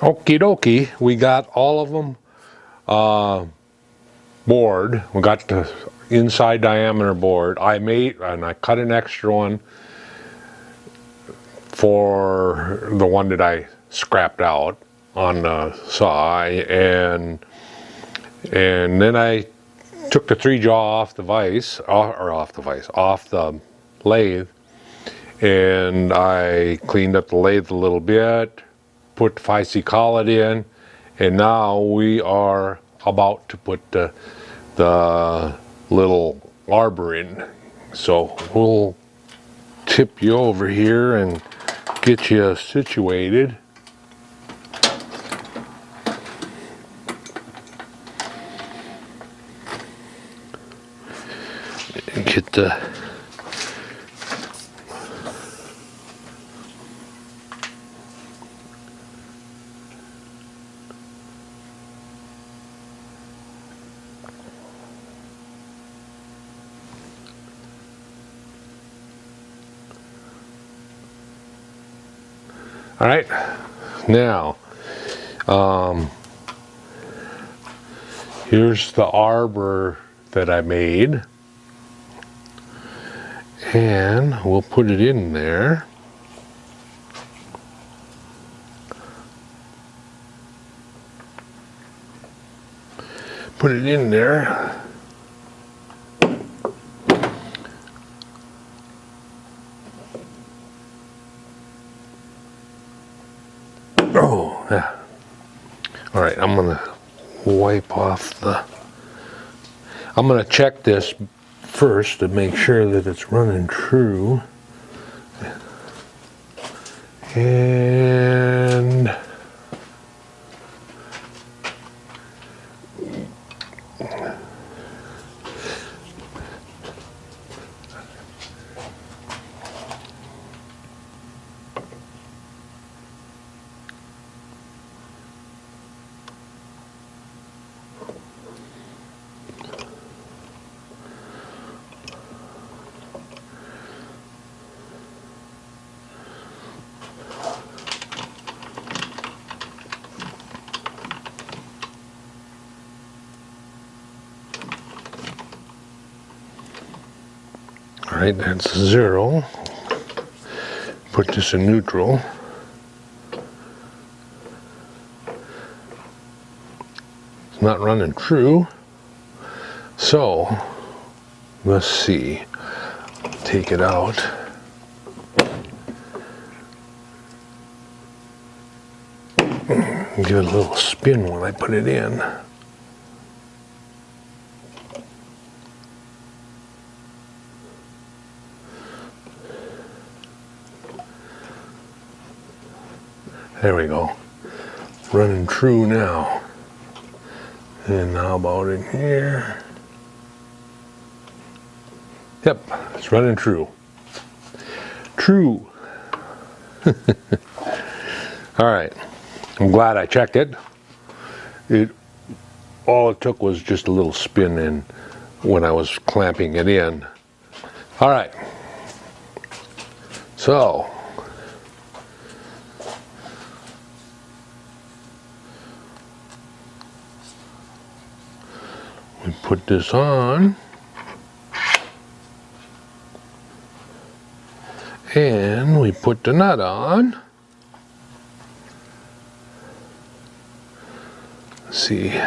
Okie dokie, we got all of them bored. We got the inside diameter board. I cut an extra one for the one that I scrapped out on the saw, and then I took the 3-jaw off the vise, off the lathe, and I cleaned up the lathe a little bit, put the 5C collet in, and now we are about to put the little arbor in. So we'll tip you over here and get you situated. And get the all right, now here's the arbor that I made, and we'll put it in there. Put it in there. Oh, yeah. All right, I'm gonna wipe off the, I'm gonna check this first to make sure that it's running true. And all right, that's 0. Put this in neutral. It's not running true. So, let's see. Take it out. Give it a little spin when I put it in. There we go. Running true now. And how about in here? Yep, it's running true. True. All right. I'm glad I checked it. All it took was just a little spin in when I was clamping it in. All right. So we put this on, and we put the nut on. Let's see.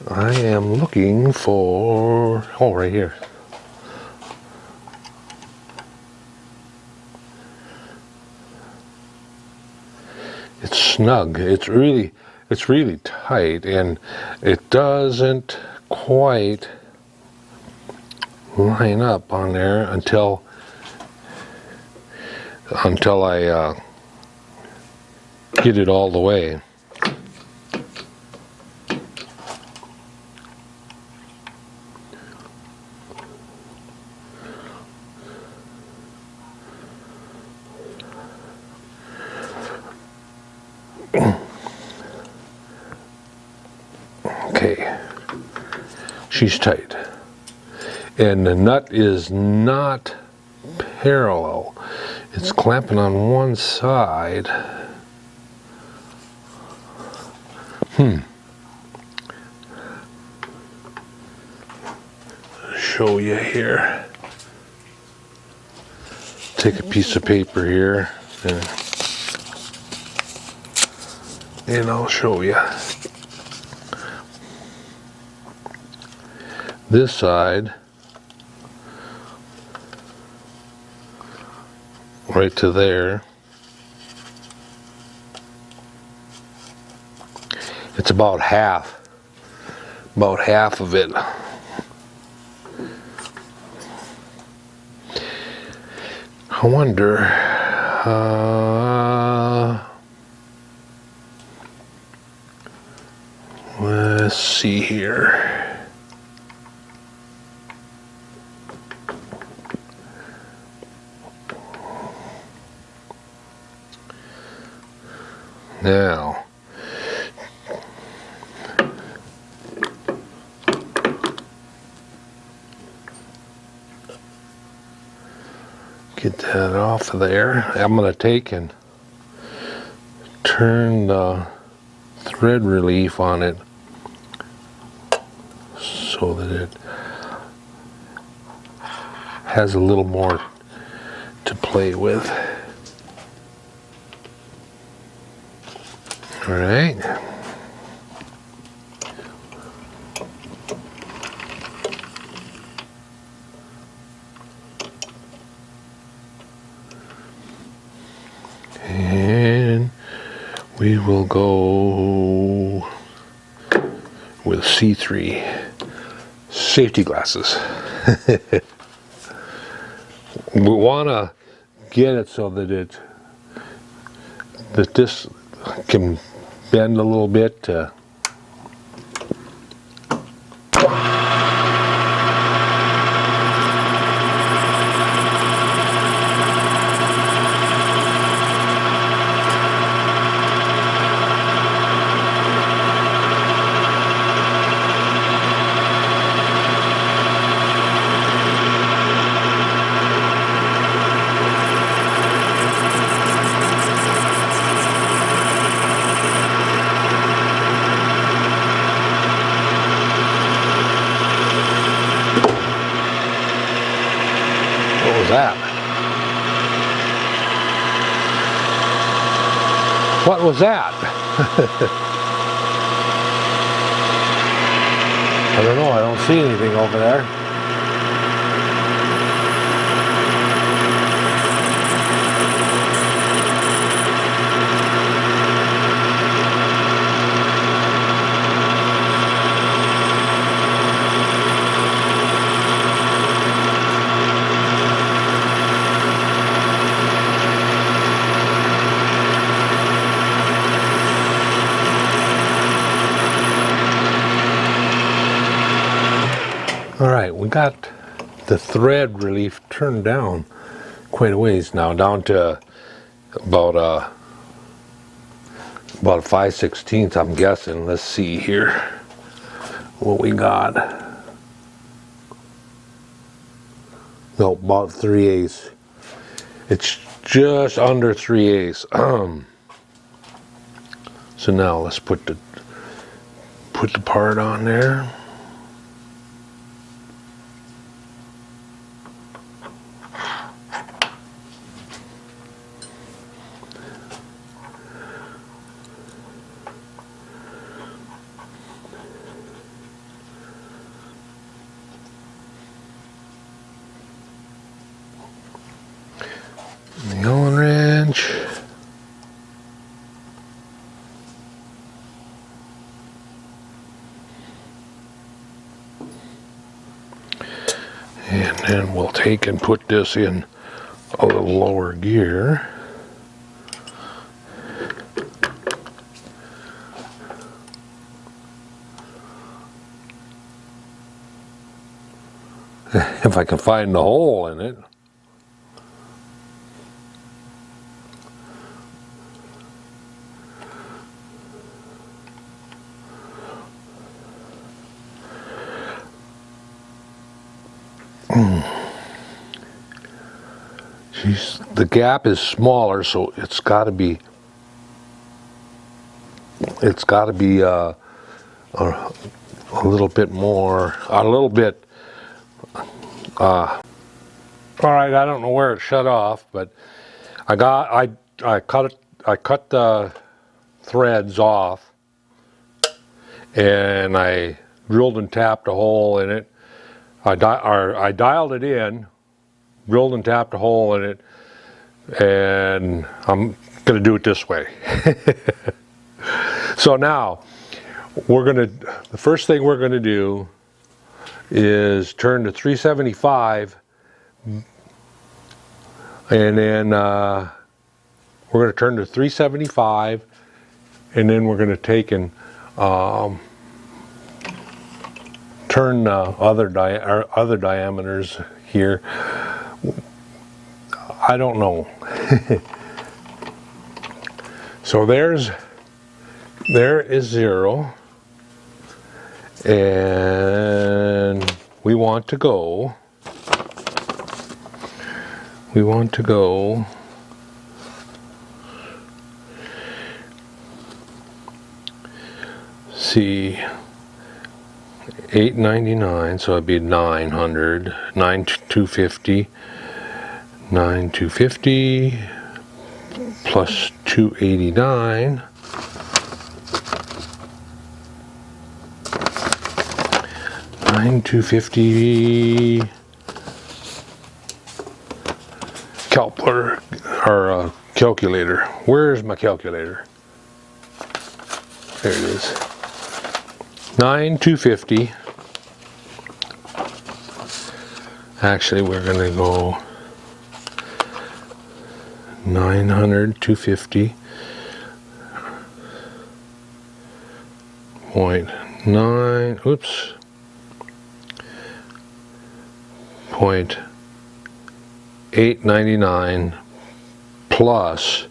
I am looking for, oh, right here. It's snug. It's really tight, and it doesn't quite line up on there until I get it all the way. Okay, she's tight, and the nut is not parallel. It's clamping on one side. Show you here. Take a piece of paper here and I'll show you. This side, right to there, it's about half of it. I wonder, let's see here. Now, get that off of there. I'm going to take and turn the thread relief on it so that it has a little more to play with. All right. And we will go with C3 safety glasses. We want to get it so that this can bend a little bit. What was that? What was that? I don't know, I don't see anything over there. All right, we got the thread relief turned down quite a ways now, down to about a 5/16, I'm guessing. Let's see here what we got. No, about 3/8. It's just under 3/8. So now let's put the part on there. The Allen wrench. And then we'll take and put this in a little lower gear. If I can find the hole in it. the gap is smaller, so it's got to be a little bit more, all right, I don't know where it shut off, but I cut the threads off, and I drilled and tapped a hole in it. I dialed it in, drilled and tapped a hole in it, and I'm going to do it this way. So now, the first thing we're going to do is turn to 375, and then we're going to turn to 375, and then we're going to take and turn other diameters here. I don't know. So there is 0, and we want to go. See, 899, so it'd be 900, 9,250, 9,250 plus 289. 9,250 calculator. Where's my calculator? There it is. 9,250. Actually, we're going to go 900, 250. 0.9, oops. 0.899 plus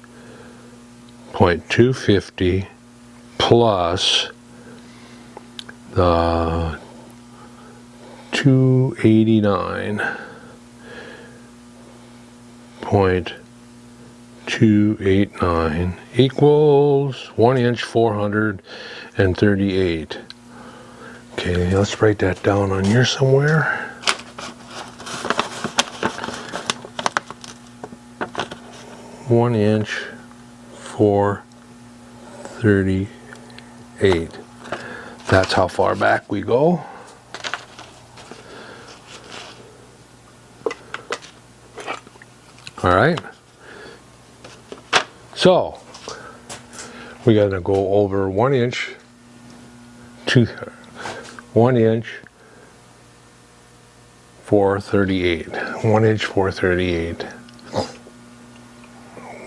0.250 plus the 289.289 equals 1 inch 438. Okay, let's write that down on here somewhere. 1 inch 438. That's how far back we go. All right. So we got to go over 1 inch to 1 inch 438. 1 inch 438.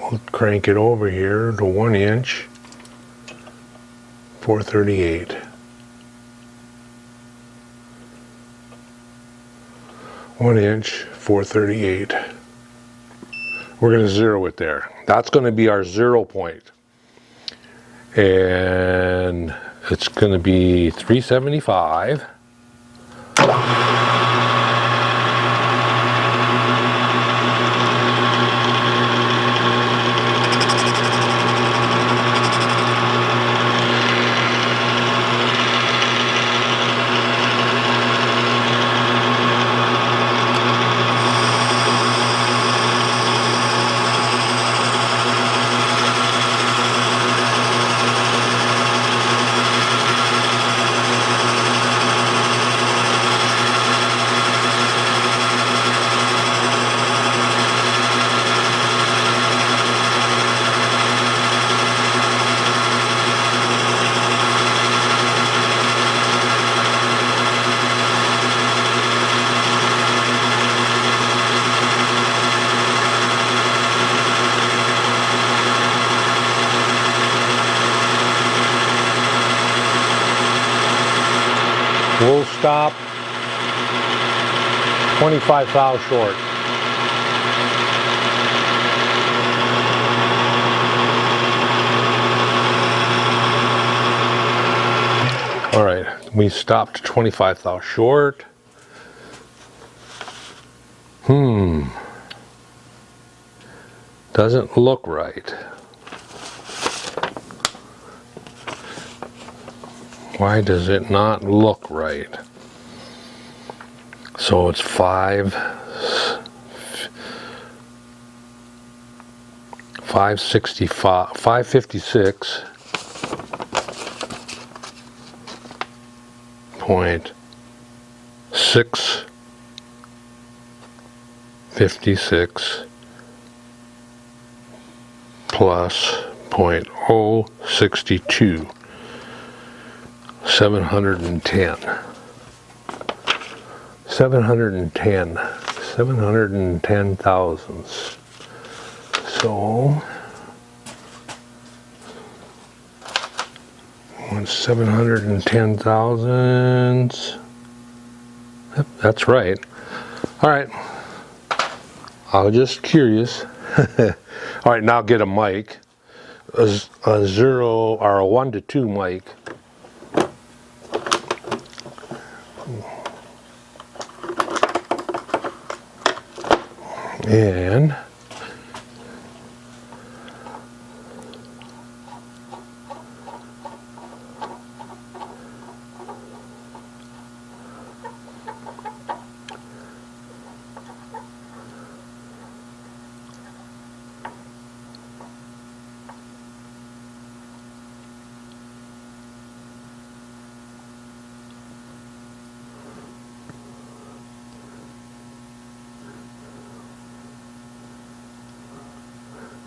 We'll crank it over here to 1 inch 438. 1 inch 438. We're going to zero it there. That's going to be our 0 point. And it's going to be 375. We'll stop 25 thou short. All right, we stopped 25 thou short. Doesn't look right. Why does it not look right? So it's 556.656 plus 0.062, 710 thousandths. So 710 thousandths. Yep, that's right. All right. I was just curious. All right, now get a mic, a 0 or a 1 to 2 mic. And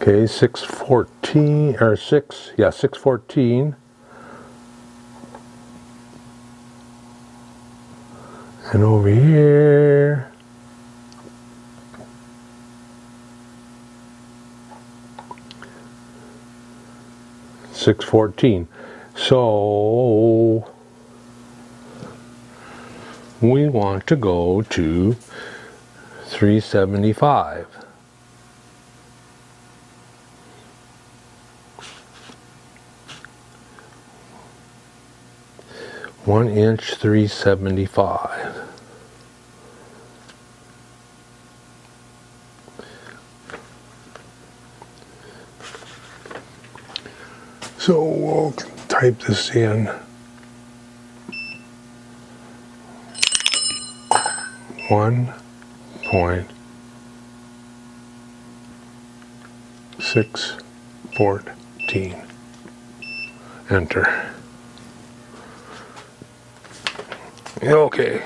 okay, 614 or 614. And over here, $6.14. So we want to go to 375. One inch 375. So we'll type this in. 1.614. Enter. Okay.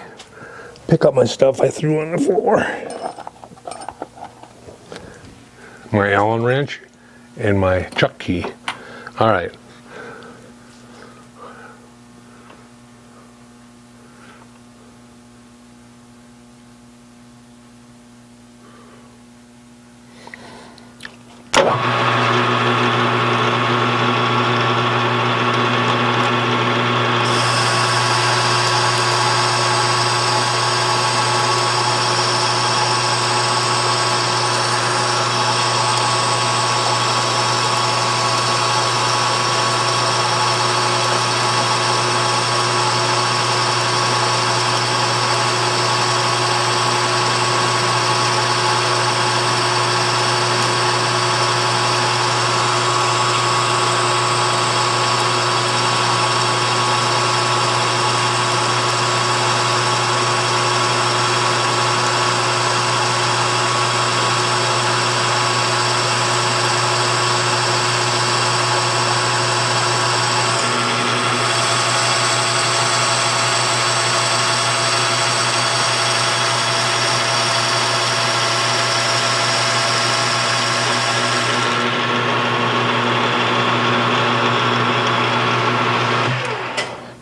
Pick up my stuff I threw on the floor. My Allen wrench and my chuck key. All right.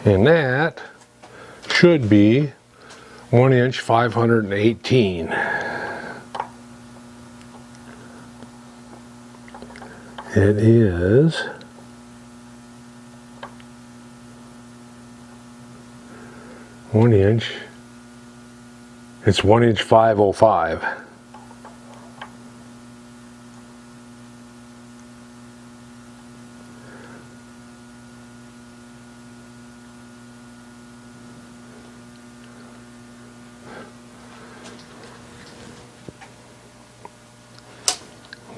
And that should be 1 inch 518. It is 1 inch. It's 1 inch 505.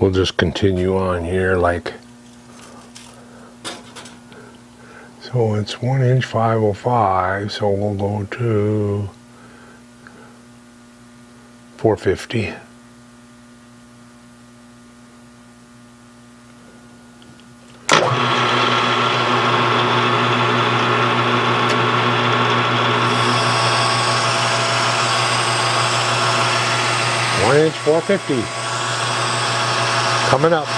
we'll just continue on here like, so it's 1 inch 505, so we'll go to 450. Inch 450 coming up.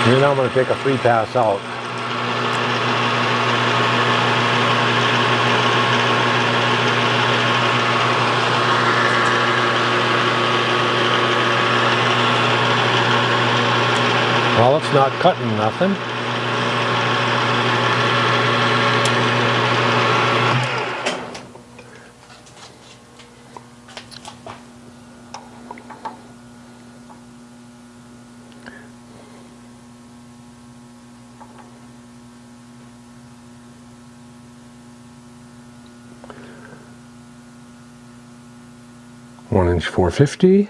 And then I'm going to take a free pass out. Well, it's not cutting nothing. One inch 450.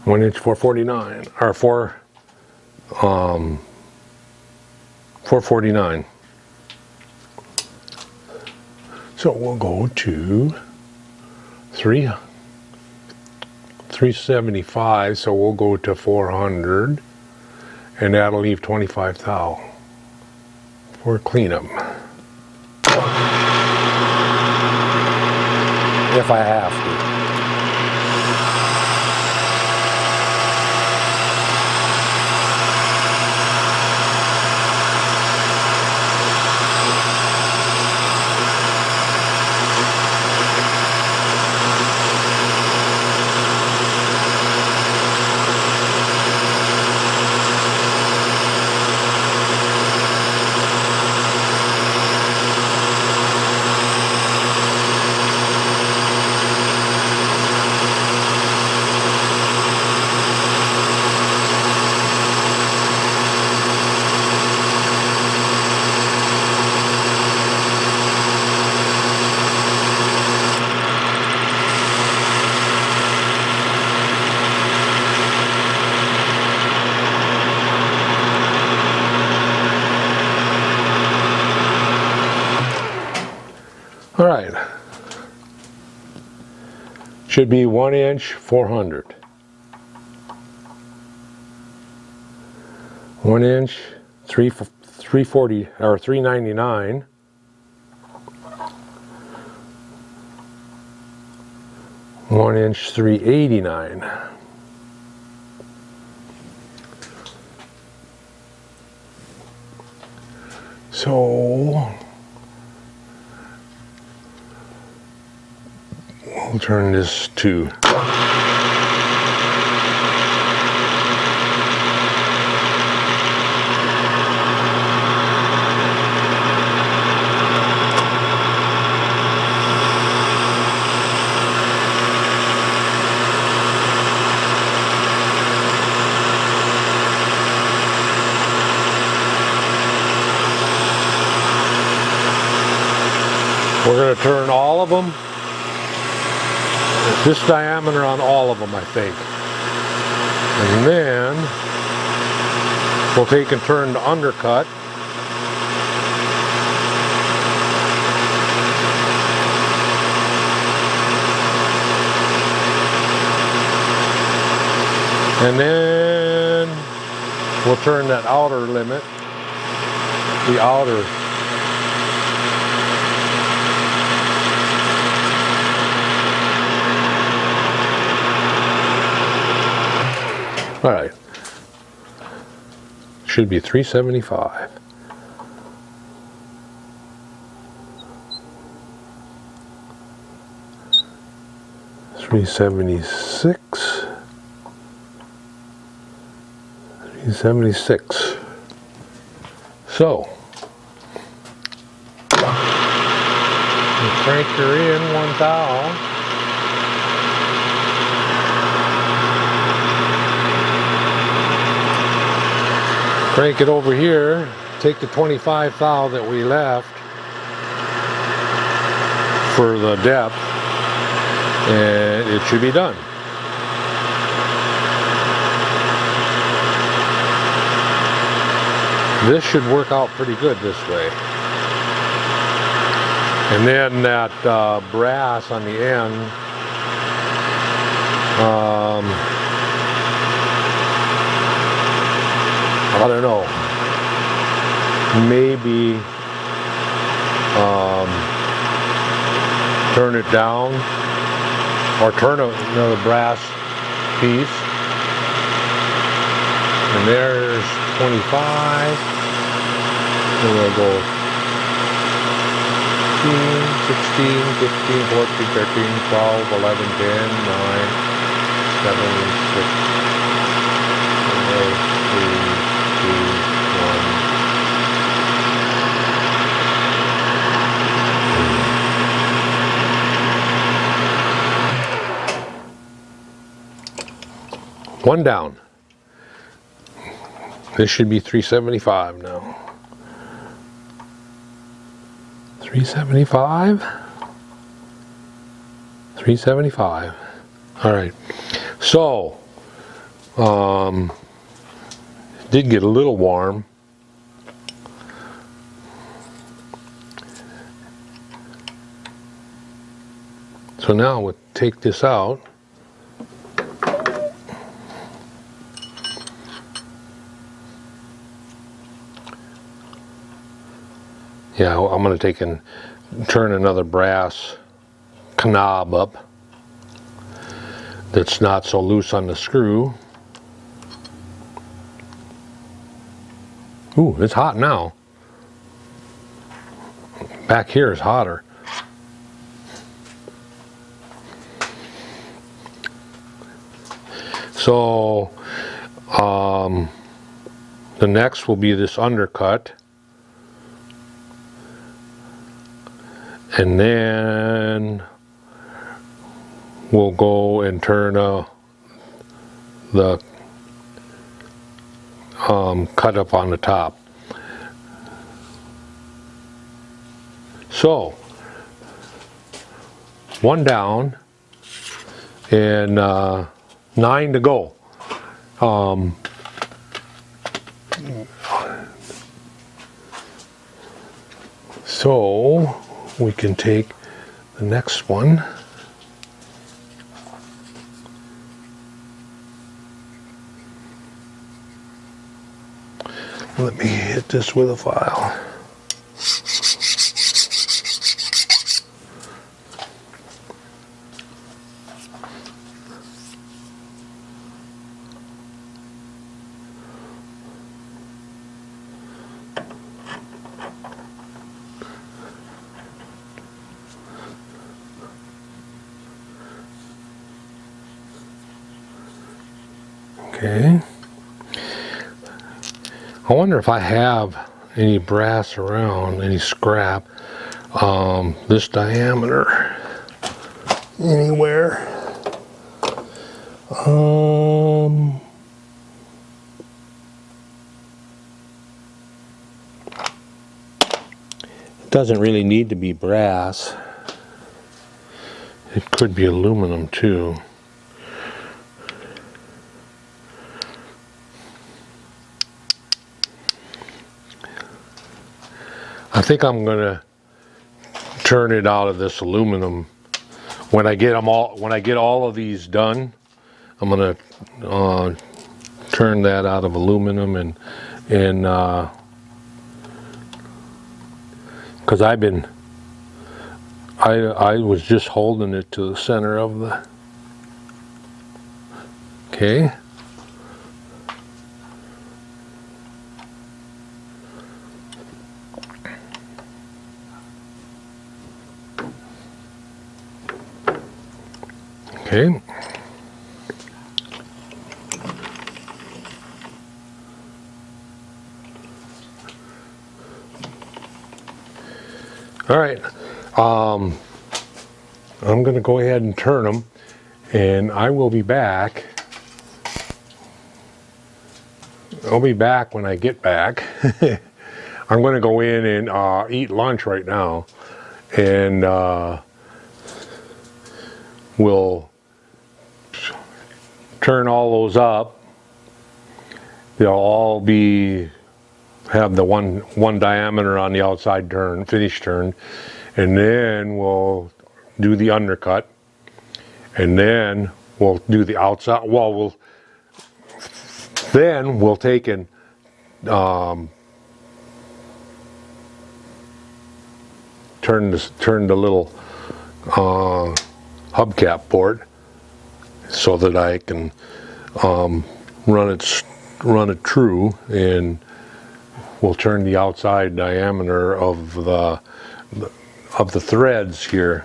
One inch 449 or 449. So we'll go to 375. So we'll go to 400, and that'll leave 25 thou for cleanup. If I have to. All right, should be 1 inch 400. 1 inch 340 or 399. 1 inch 389. So we'll turn this to we're going to turn all of them. This diameter on all of them, I think. And then we'll take and turn the undercut. And then we'll turn that outer limit, the outer. All right. Should be 375. $376. $376. So you crank her in one thou. Crank it over here, take the 25 thou that we left for the depth, and it should be done. This should work out pretty good this way. And then that brass on the end, I don't know, maybe turn it down or turn another brass piece. And there's 25. And we'll go 16, 15, 14, 13, 12, 11, 10, 9, 7, 6, 1 down. This should be 375 now. 375. 375. All right. So, it did get a little warm. So now we'll take this out. Yeah, I'm going to take and turn another brass knob up that's not so loose on the screw. Ooh, it's hot now. Back here is hotter. So, the next will be this undercut. And then we'll go and turn the cut up on the top. So 1 down and 9 to go. So we can take the next one. Let me hit this with a file. Okay. I wonder if I have any brass around, any scrap, this diameter anywhere. It doesn't really need to be brass. It could be aluminum too. I think I'm gonna turn it out of this aluminum when I get all of these done. I'm gonna turn that out of aluminum and because I was just holding it to the center of the. Okay, Okay. All right. I'm going to go ahead and turn them, and I will be back. I'll be back when I get back. I'm going to go in and eat lunch right now, and we'll turn all those up. They'll all have the one diameter on the outside turn, finish turn, and then we'll do the undercut, and then we'll do the outside. Well, we'll take and turn the little hubcap board so that I can run it true, and we'll turn the outside diameter of the threads here.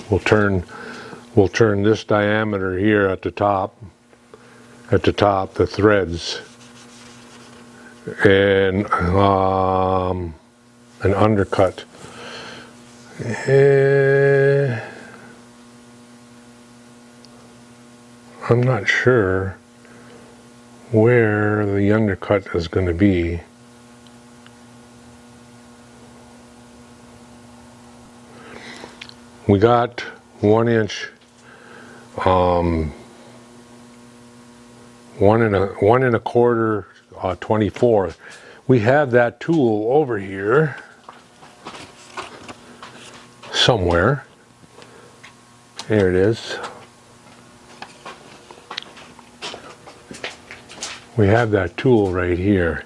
We'll turn this diameter here at the top, the threads, and an undercut. I'm not sure where the undercut is going to be. We got 1 inch, 1 1/4, 24. We have that tool over here somewhere. There it is. We have that tool right here,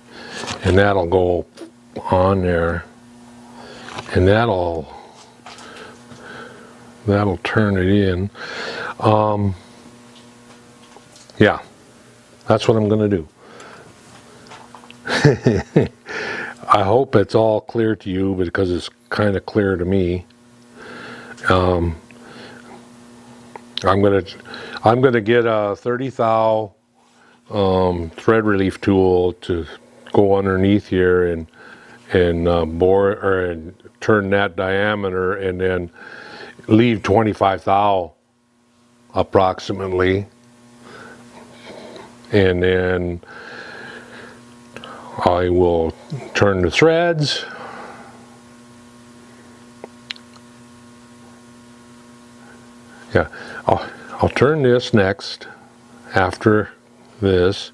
and that'll go on there, and that'll turn it in. Yeah, that's what I'm going to do. I hope it's all clear to you, because it's kind of clear to me. I'm gonna get a 30 thou thread relief tool to go underneath here and bore and turn that diameter, and then leave 25 thou approximately, and then I will turn the threads. Yeah, I'll turn this next after this.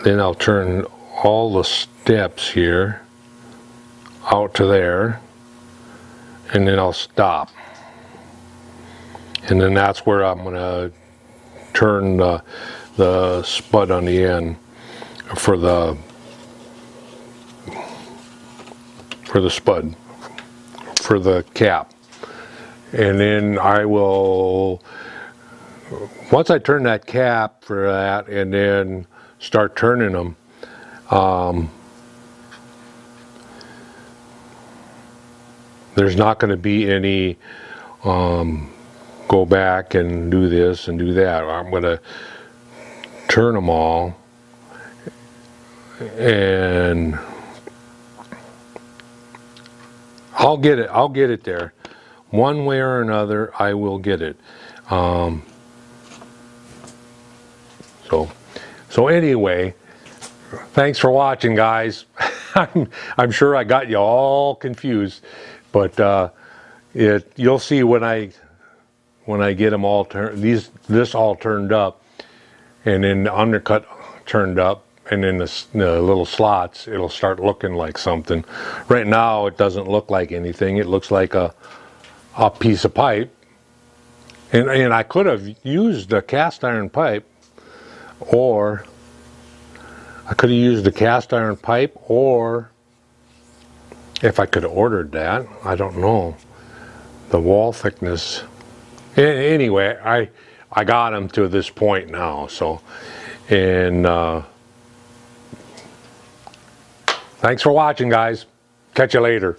Then I'll turn all the steps here out to there, and then I'll stop. And then that's where I'm going to turn the spud on the end for the spud, for the cap. And then I will, once I turn that cap for that and then start turning them, there's not going to be any go back and do this and do that. I'm going to turn them all, and I'll get it there. One way or another, I will get it. So anyway, thanks for watching, guys. I'm sure I got you all confused, but you'll see when I get them all this all turned up, and then the undercut turned up, and then the little slots, it'll start looking like something. Right now, it doesn't look like anything. It looks like a piece of pipe, and I could have used a cast iron pipe, or I could have used a cast iron pipe, or if I could have ordered that, I don't know, the wall thickness. Anyway, I got them to this point now, so, and thanks for watching, guys. Catch you later.